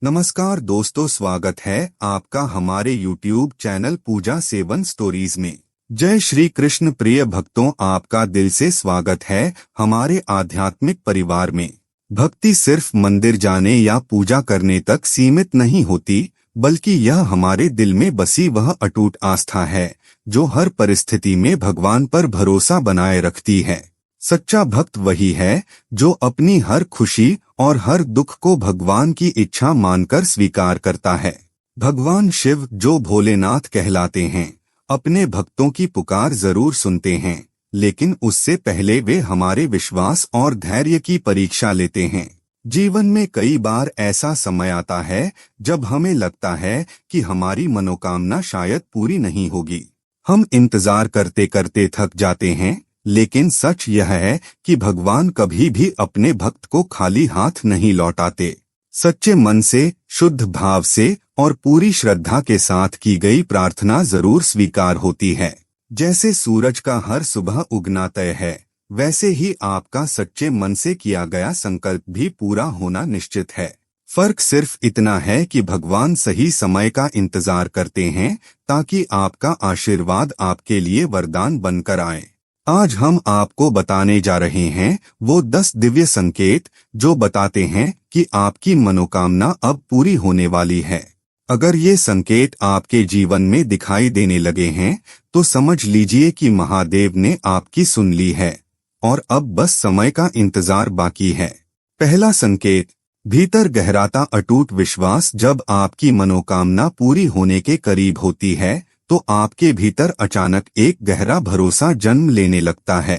नमस्कार दोस्तों, स्वागत है आपका हमारे YouTube चैनल पूजा सेवन स्टोरीज में। जय श्री कृष्ण। प्रिय भक्तों, आपका दिल से स्वागत है हमारे आध्यात्मिक परिवार में। भक्ति सिर्फ मंदिर जाने या पूजा करने तक सीमित नहीं होती, बल्कि यह हमारे दिल में बसी वह अटूट आस्था है जो हर परिस्थिति में भगवान पर भरोसा बनाए रखती है। सच्चा भक्त वही है जो अपनी हर खुशी और हर दुख को भगवान की इच्छा मानकर स्वीकार करता है। भगवान शिव, जो भोलेनाथ कहलाते हैं, अपने भक्तों की पुकार जरूर सुनते हैं, लेकिन उससे पहले वे हमारे विश्वास और धैर्य की परीक्षा लेते हैं। जीवन में कई बार ऐसा समय आता है जब हमें लगता है कि हमारी मनोकामना शायद पूरी नहीं होगी। हम इंतजार करते करते थक जाते हैं, लेकिन सच यह है कि भगवान कभी भी अपने भक्त को खाली हाथ नहीं लौटाते। सच्चे मन से, शुद्ध भाव से और पूरी श्रद्धा के साथ की गई प्रार्थना जरूर स्वीकार होती है। जैसे सूरज का हर सुबह उगना तय है, वैसे ही आपका सच्चे मन से किया गया संकल्प भी पूरा होना निश्चित है। फर्क सिर्फ इतना है कि भगवान सही समय का इंतजार करते हैं ताकि आपका आशीर्वाद आपके लिए वरदान बनकर आए। आज हम आपको बताने जा रहे हैं वो 10 दिव्य संकेत जो बताते हैं कि आपकी मनोकामना अब पूरी होने वाली है। अगर ये संकेत आपके जीवन में दिखाई देने लगे हैं तो समझ लीजिए कि महादेव ने आपकी सुन ली है और अब बस समय का इंतजार बाकी है। पहला संकेत, भीतर गहराता अटूट विश्वास। जब आपकी मनोकामना पूरी होने के करीब होती है तो आपके भीतर अचानक एक गहरा भरोसा जन्म लेने लगता है।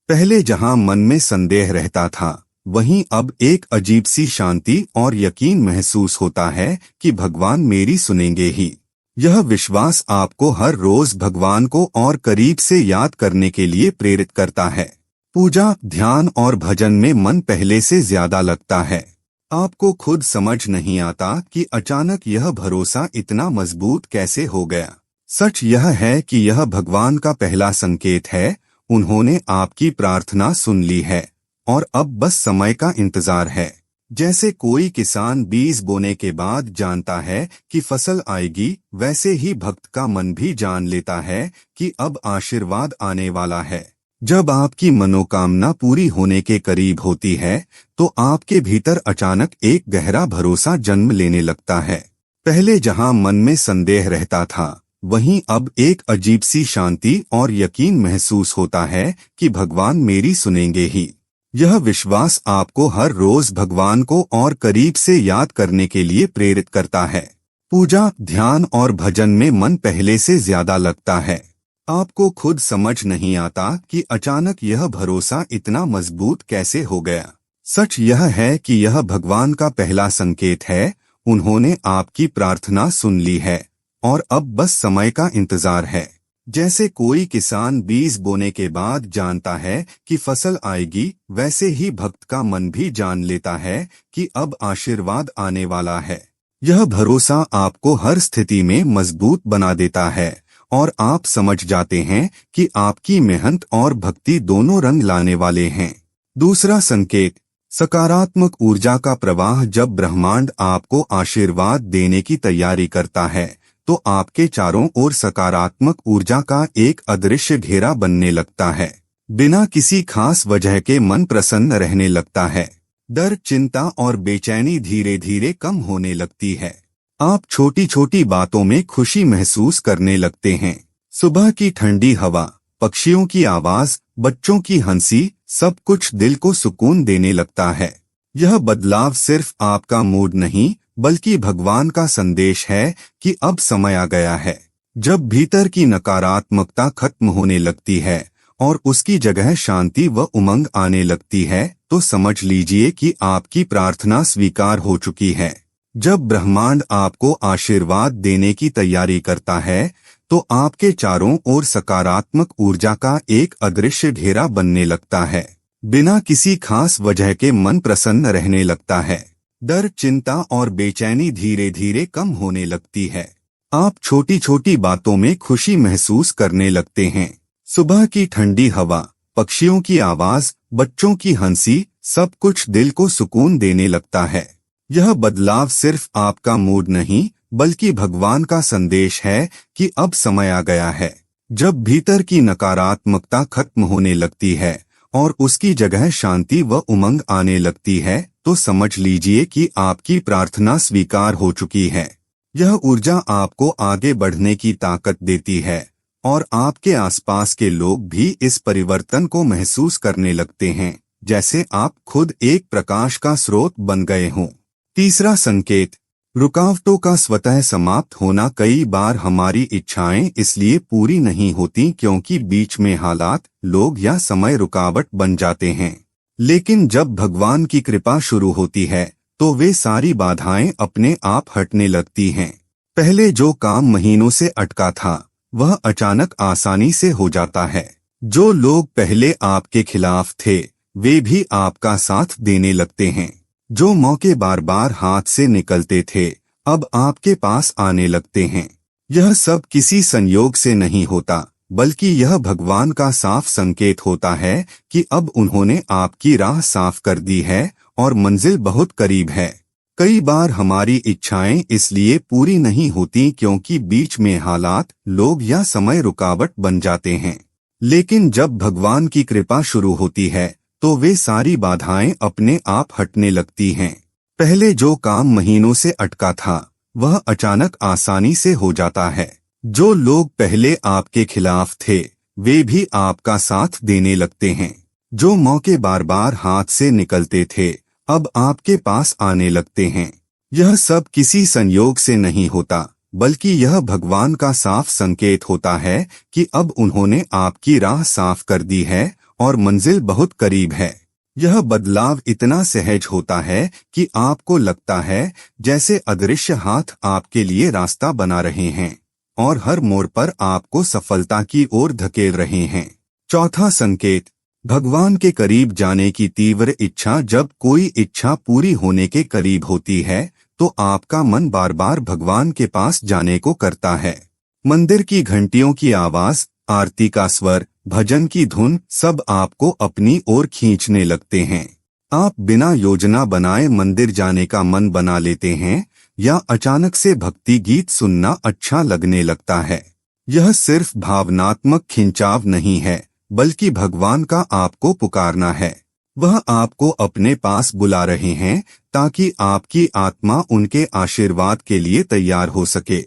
पहले जहां मन में संदेह रहता था, वहीं अब एक अजीब सी शांति और यकीन महसूस होता है कि भगवान मेरी सुनेंगे ही। यह विश्वास आपको हर रोज भगवान को और करीब से याद करने के लिए प्रेरित करता है। पूजा, ध्यान और भजन में मन पहले से ज्यादा लगता है। आपको खुद समझ नहीं आता कि अचानक यह भरोसा इतना मजबूत कैसे हो गया। सच यह है कि यह भगवान का पहला संकेत है। उन्होंने आपकी प्रार्थना सुन ली है और अब बस समय का इंतजार है। जैसे कोई किसान बीज बोने के बाद जानता है कि फसल आएगी, वैसे ही भक्त का मन भी जान लेता है कि अब आशीर्वाद आने वाला है। जब आपकी मनोकामना पूरी होने के करीब होती है तो आपके भीतर अचानक एक गहरा भरोसा जन्म लेने लगता है। पहले जहां मन में संदेह रहता था, वहीं अब एक अजीब सी शांति और यकीन महसूस होता है कि भगवान मेरी सुनेंगे ही। यह विश्वास आपको हर रोज भगवान को और करीब से याद करने के लिए प्रेरित करता है। पूजा, ध्यान और भजन में मन पहले से ज्यादा लगता है। आपको खुद समझ नहीं आता कि अचानक यह भरोसा इतना मजबूत कैसे हो गया। सच यह है कि यह भगवान का पहला संकेत है। उन्होंने आपकी प्रार्थना सुन ली है और अब बस समय का इंतजार है। जैसे कोई किसान बीज बोने के बाद जानता है कि फसल आएगी, वैसे ही भक्त का मन भी जान लेता है कि अब आशीर्वाद आने वाला है। यह भरोसा आपको हर स्थिति में मजबूत बना देता है और आप समझ जाते हैं कि आपकी मेहनत और भक्ति दोनों रंग लाने वाले हैं। दूसरा संकेत, सकारात्मक ऊर्जा का प्रवाह। जब ब्रह्मांड आपको आशीर्वाद देने की तैयारी करता है तो आपके चारों ओर सकारात्मक ऊर्जा का एक अदृश्य घेरा बनने लगता है। बिना किसी खास वजह के मन प्रसन्न रहने लगता है। डर, चिंता और बेचैनी धीरे धीरे कम होने लगती है। आप छोटी छोटी बातों में खुशी महसूस करने लगते हैं। सुबह की ठंडी हवा, पक्षियों की आवाज, बच्चों की हंसी, सब कुछ दिल को सुकून देने लगता है। यह बदलाव सिर्फ आपका मूड नहीं, बल्कि भगवान का संदेश है कि अब समय आ गया है। जब भीतर की नकारात्मकता खत्म होने लगती है और उसकी जगह शांति व उमंग आने लगती है तो समझ लीजिए कि आपकी प्रार्थना स्वीकार हो चुकी है। जब ब्रह्मांड आपको आशीर्वाद देने की तैयारी करता है तो आपके चारों ओर सकारात्मक ऊर्जा का एक अदृश्य घेरा बनने लगता है। बिना किसी खास वजह के मन प्रसन्न रहने लगता है। डर, चिंता और बेचैनी धीरे धीरे कम होने लगती है। आप छोटी छोटी बातों में खुशी महसूस करने लगते हैं। सुबह की ठंडी हवा, पक्षियों की आवाज, बच्चों की हंसी, सब कुछ दिल को सुकून देने लगता है। यह बदलाव सिर्फ आपका मूड नहीं बल्कि भगवान का संदेश है कि अब समय आ गया है। जब भीतर की नकारात्मकता खत्म होने लगती है और उसकी जगह शांति व उमंग आने लगती है तो समझ लीजिए कि आपकी प्रार्थना स्वीकार हो चुकी है। यह ऊर्जा आपको आगे बढ़ने की ताकत देती है और आपके आसपास के लोग भी इस परिवर्तन को महसूस करने लगते हैं, जैसे आप खुद एक प्रकाश का स्रोत बन गए हों। तीसरा संकेत, रुकावटों का स्वतः समाप्त होना। कई बार हमारी इच्छाएं इसलिए पूरी नहीं होती क्योंकि बीच में हालात, लोग या समय रुकावट बन जाते हैं। लेकिन जब भगवान की कृपा शुरू होती है तो वे सारी बाधाएं अपने आप हटने लगती हैं। पहले जो काम महीनों से अटका था वह अचानक आसानी से हो जाता है। जो लोग पहले आपके खिलाफ थे वे भी आपका साथ देने लगते हैं। जो मौके बार बार हाथ से निकलते थे अब आपके पास आने लगते हैं। यह सब किसी संयोग से नहीं होता बल्कि यह भगवान का साफ संकेत होता है कि अब उन्होंने आपकी राह साफ कर दी है और मंजिल बहुत करीब है। कई बार हमारी इच्छाएं इसलिए पूरी नहीं होती क्योंकि बीच में हालात, लोग या समय रुकावट बन जाते हैं। लेकिन जब भगवान की कृपा शुरू होती है तो वे सारी बाधाएं अपने आप हटने लगती हैं। पहले जो काम महीनों से अटका था वह अचानक आसानी से हो जाता है। जो लोग पहले आपके खिलाफ थे वे भी आपका साथ देने लगते हैं। जो मौके बार बार हाथ से निकलते थे अब आपके पास आने लगते हैं। यह सब किसी संयोग से नहीं होता बल्कि यह भगवान का साफ संकेत होता है कि अब उन्होंने आपकी राह साफ कर दी है और मंजिल बहुत करीब है। यह बदलाव इतना सहज होता है कि आपको लगता है जैसे अदृश्य हाथ आपके लिए रास्ता बना रहे हैं और हर मोड़ पर आपको सफलता की ओर धकेल रहे हैं। चौथा संकेत, भगवान के करीब जाने की तीव्र इच्छा। जब कोई इच्छा पूरी होने के करीब होती है तो आपका मन बार बार भगवान के पास जाने को करता है। मंदिर की घंटियों की आवाज, आरती का स्वर, भजन की धुन सब आपको अपनी ओर खींचने लगते हैं। आप बिना योजना बनाए मंदिर जाने का मन बना लेते हैं या अचानक से भक्ति गीत सुनना अच्छा लगने लगता है। यह सिर्फ भावनात्मक खिंचाव नहीं है बल्कि भगवान का आपको पुकारना है। वह आपको अपने पास बुला रहे हैं ताकि आपकी आत्मा उनके आशीर्वाद के लिए तैयार हो सके।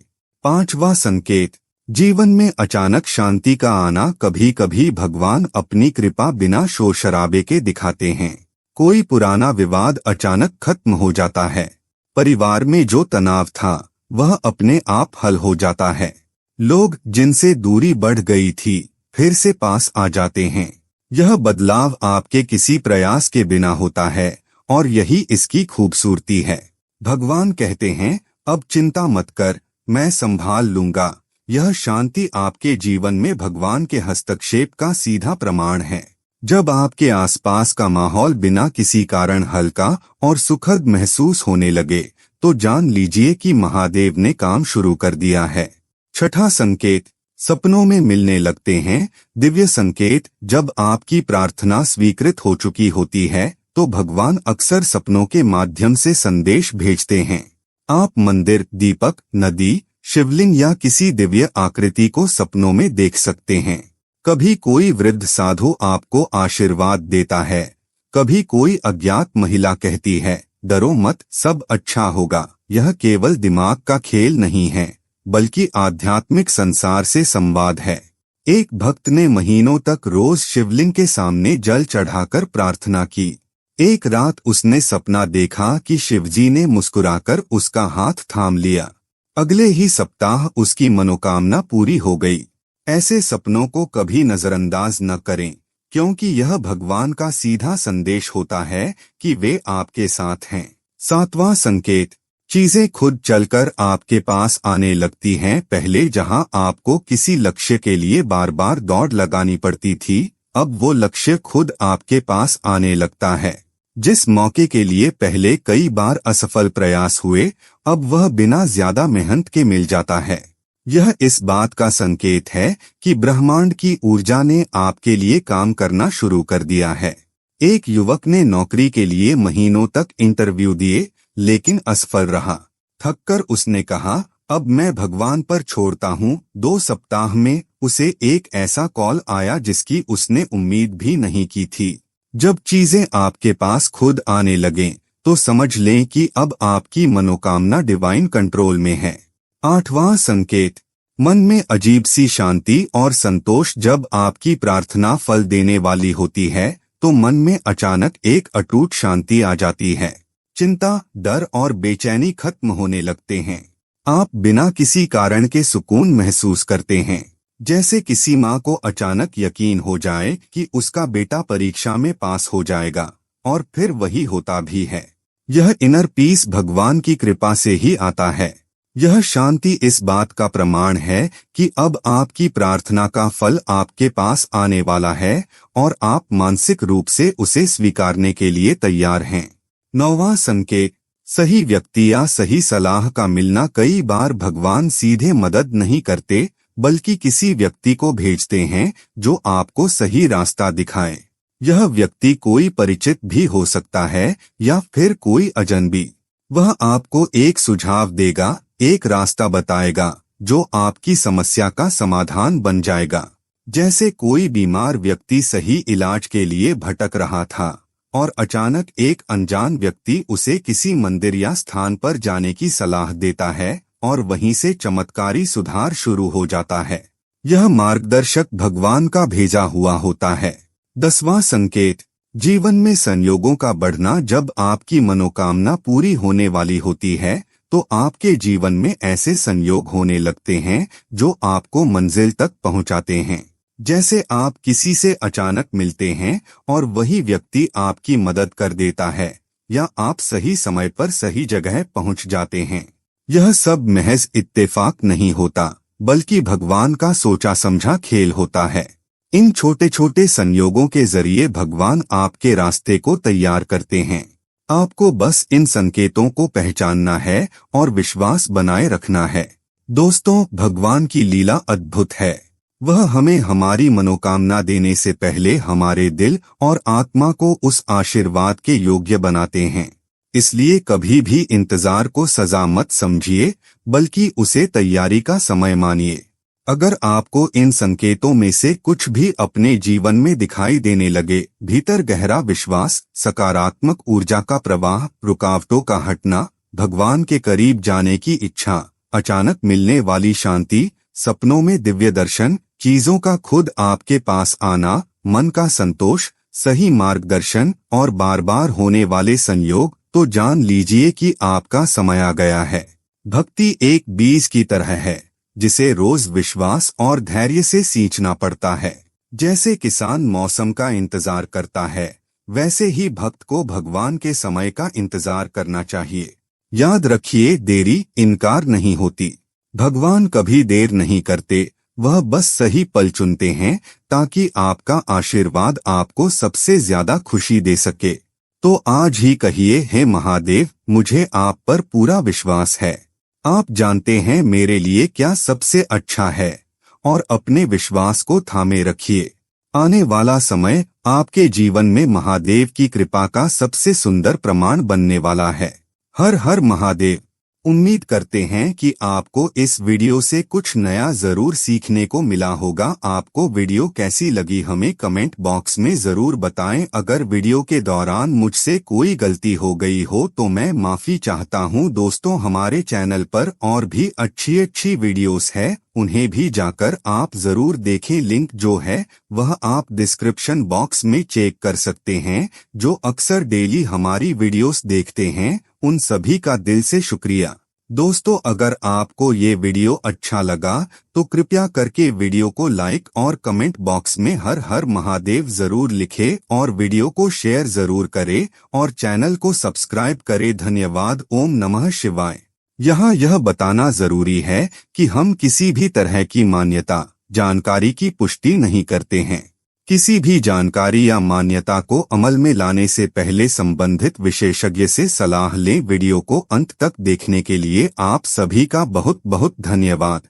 पांचवा संकेत, जीवन में अचानक शांति का आना। कभी कभी भगवान अपनी कृपा बिना शोर शराबे के दिखाते हैं। कोई पुराना विवाद अचानक खत्म हो जाता है। परिवार में जो तनाव था वह अपने आप हल हो जाता है। लोग जिनसे दूरी बढ़ गई थी फिर से पास आ जाते हैं। यह बदलाव आपके किसी प्रयास के बिना होता है और यही इसकी खूबसूरती है। भगवान कहते हैं, अब चिंता मत कर, मैं संभाल लूंगा। यह शांति आपके जीवन में भगवान के हस्तक्षेप का सीधा प्रमाण है। जब आपके आसपास का माहौल बिना किसी कारण हल्का और सुखद महसूस होने लगे तो जान लीजिए कि महादेव ने काम शुरू कर दिया है। छठा संकेत, सपनों में मिलने लगते हैं। दिव्य संकेत, जब आपकी प्रार्थना स्वीकृत हो चुकी होती है तो भगवान अक्सर सपनों के माध्यम से संदेश भेजते हैं। आप मंदिर, दीपक, नदी, शिवलिंग या किसी दिव्य आकृति को सपनों में देख सकते हैं। कभी कोई वृद्ध साधु आपको आशीर्वाद देता है, कभी कोई अज्ञात महिला कहती है, डरो मत, सब अच्छा होगा। यह केवल दिमाग का खेल नहीं है बल्कि आध्यात्मिक संसार से संवाद है। एक भक्त ने महीनों तक रोज शिवलिंग के सामने जल चढ़ाकर प्रार्थना की। एक रात उसने सपना देखा कि शिवजी ने मुस्कुराकर उसका हाथ थाम लिया। अगले ही सप्ताह उसकी मनोकामना पूरी हो गई। ऐसे सपनों को कभी नजरअंदाज न करें क्योंकि यह भगवान का सीधा संदेश होता है कि वे आपके साथ हैं। सातवां संकेत, चीजें खुद चलकर आपके पास आने लगती हैं। पहले जहां आपको किसी लक्ष्य के लिए बार बार दौड़ लगानी पड़ती थी, अब वो लक्ष्य खुद आपके पास आने लगता है। जिस मौके के लिए पहले कई बार असफल प्रयास हुए, अब वह बिना ज्यादा मेहनत के मिल जाता है। यह इस बात का संकेत है कि ब्रह्मांड की ऊर्जा ने आपके लिए काम करना शुरू कर दिया है। एक युवक ने नौकरी के लिए महीनों तक इंटरव्यू दिए, लेकिन असफल रहा। थककर उसने कहा, अब मैं भगवान पर छोड़ता हूँ। 2 सप्ताह में उसे एक ऐसा कॉल आया जिसकी उसने उम्मीद भी नहीं की थी। जब चीजें आपके पास खुद आने लगें, तो समझ लें कि अब आपकी मनोकामना डिवाइन कंट्रोल में है। 8वां संकेत, मन में अजीब सी शांति और संतोष। जब आपकी प्रार्थना फल देने वाली होती है, तो मन में अचानक एक अटूट शांति आ जाती है। चिंता, डर और बेचैनी खत्म होने लगते हैं। आप बिना किसी कारण के सुकून महसूस करते हैं, जैसे किसी माँ को अचानक यकीन हो जाए कि उसका बेटा परीक्षा में पास हो जाएगा, और फिर वही होता भी है। यह इनर पीस भगवान की कृपा से ही आता है। यह शांति इस बात का प्रमाण है कि अब आपकी प्रार्थना का फल आपके पास आने वाला है, और आप मानसिक रूप से उसे स्वीकारने के लिए तैयार हैं। 9वां संकेत, सही व्यक्ति या सही सलाह का मिलना। कई बार भगवान सीधे मदद नहीं करते, बल्कि किसी व्यक्ति को भेजते हैं जो आपको सही रास्ता दिखाए। यह व्यक्ति कोई परिचित भी हो सकता है या फिर कोई अजनबी। वह आपको एक सुझाव देगा, एक रास्ता बताएगा जो आपकी समस्या का समाधान बन जाएगा। जैसे कोई बीमार व्यक्ति सही इलाज के लिए भटक रहा था, और अचानक एक अनजान व्यक्ति उसे किसी मंदिर या स्थान पर जाने की सलाह देता है, और वहीं से चमत्कारी सुधार शुरू हो जाता है। यह मार्गदर्शक भगवान का भेजा हुआ होता है। 10वां संकेत, जीवन में संयोगों का बढ़ना। जब आपकी मनोकामना पूरी होने वाली होती है, तो आपके जीवन में ऐसे संयोग होने लगते हैं जो आपको मंजिल तक पहुंचाते हैं। जैसे आप किसी से अचानक मिलते हैं और वही व्यक्ति आपकी मदद कर देता है, या आप सही समय पर सही जगह पहुंच जाते हैं। यह सब महज इत्तेफाक नहीं होता, बल्कि भगवान का सोचा समझा खेल होता है। इन छोटे छोटे संयोगों के जरिए भगवान आपके रास्ते को तैयार करते हैं। आपको बस इन संकेतों को पहचानना है और विश्वास बनाए रखना है। दोस्तों, भगवान की लीला अद्भुत है। वह हमें हमारी मनोकामना देने से पहले हमारे दिल और आत्मा को उस आशीर्वाद के योग्य बनाते हैं। इसलिए कभी भी इंतजार को सजा मत समझिए, बल्कि उसे तैयारी का समय मानिए। अगर आपको इन संकेतों में से कुछ भी अपने जीवन में दिखाई देने लगे, भीतर गहरा विश्वास, सकारात्मक ऊर्जा का प्रवाह, रुकावटों का हटना, भगवान के करीब जाने की इच्छा, अचानक मिलने वाली शांति, सपनों में दिव्य दर्शन, चीजों का खुद आपके पास आना, मन का संतोष, सही मार्गदर्शन और बार बार होने वाले संयोग, तो जान लीजिए कि आपका समय आ गया है। भक्ति एक बीज की तरह है, जिसे रोज विश्वास और धैर्य से सींचना पड़ता है। जैसे किसान मौसम का इंतजार करता है, वैसे ही भक्त को भगवान के समय का इंतजार करना चाहिए। याद रखिए, देरी इनकार नहीं होती। भगवान कभी देर नहीं करते, वह बस सही पल चुनते हैं ताकि आपका आशीर्वाद आपको सबसे ज्यादा खुशी दे सके। तो आज ही कहिए, हे महादेव, मुझे आप पर पूरा विश्वास है। आप जानते हैं मेरे लिए क्या सबसे अच्छा है, और अपने विश्वास को थामे रखिए। आने वाला समय आपके जीवन में महादेव की कृपा का सबसे सुंदर प्रमाण बनने वाला है। हर हर महादेव। उम्मीद करते हैं कि आपको इस वीडियो से कुछ नया जरूर सीखने को मिला होगा। आपको वीडियो कैसी लगी हमें कमेंट बॉक्स में जरूर बताएं। अगर वीडियो के दौरान मुझसे कोई गलती हो गई हो तो मैं माफी चाहता हूं। दोस्तों, हमारे चैनल पर और भी अच्छी वीडियोस है, उन्हें भी जाकर आप जरूर देखें। लिंक जो है वह आप डिस्क्रिप्शन बॉक्स में चेक कर सकते हैं। जो अक्सर डेली हमारी वीडियोस देखते हैं, उन सभी का दिल से शुक्रिया। दोस्तों, अगर आपको ये वीडियो अच्छा लगा तो कृपया करके वीडियो को लाइक और कमेंट बॉक्स में हर हर महादेव जरूर लिखें, और वीडियो को शेयर जरूर करें और चैनल को सब्सक्राइब करें। धन्यवाद। ओम नमः शिवाय। यहाँ यह बताना जरूरी है कि हम किसी भी तरह की मान्यता, जानकारी की पुष्टि नहीं करते हैं। किसी भी जानकारी या मान्यता को अमल में लाने से पहले संबंधित विशेषज्ञ से सलाह लें। वीडियो को अंत तक देखने के लिए आप सभी का बहुत बहुत धन्यवाद।